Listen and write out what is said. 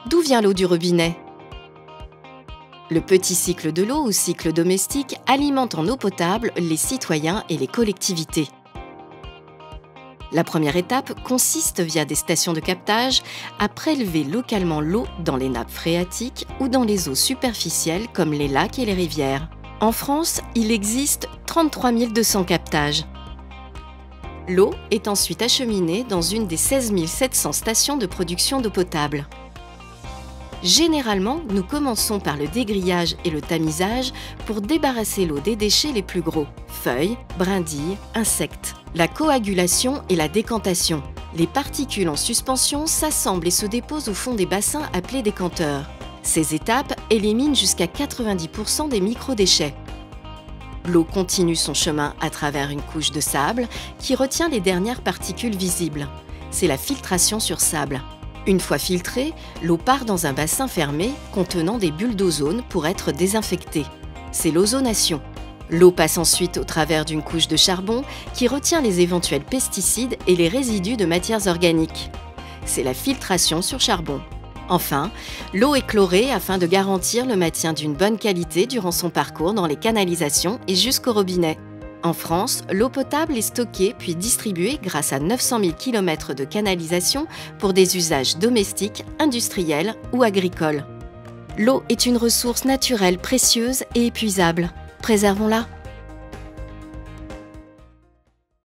D'où vient l'eau du robinet? Le petit cycle de l'eau ou cycle domestique alimente en eau potable les citoyens et les collectivités. La première étape consiste, via des stations de captage, à prélever localement l'eau dans les nappes phréatiques ou dans les eaux superficielles comme les lacs et les rivières. En France, il existe 33 200 captages. L'eau est ensuite acheminée dans une des 16 700 stations de production d'eau potable. Généralement, nous commençons par le dégrillage et le tamisage pour débarrasser l'eau des déchets les plus gros, feuilles, brindilles, insectes. La coagulation et la décantation. Les particules en suspension s'assemblent et se déposent au fond des bassins appelés décanteurs. Ces étapes éliminent jusqu'à 90% des microdéchets. L'eau continue son chemin à travers une couche de sable qui retient les dernières particules visibles. C'est la filtration sur sable. Une fois filtrée, l'eau part dans un bassin fermé contenant des bulles d'ozone pour être désinfectée. C'est l'ozonation. L'eau passe ensuite au travers d'une couche de charbon qui retient les éventuels pesticides et les résidus de matières organiques. C'est la filtration sur charbon. Enfin, l'eau est chlorée afin de garantir le maintien d'une bonne qualité durant son parcours dans les canalisations et jusqu'au robinet. En France, l'eau potable est stockée puis distribuée grâce à 900 000 km de canalisation pour des usages domestiques, industriels ou agricoles. L'eau est une ressource naturelle précieuse et épuisable. Préservons-la.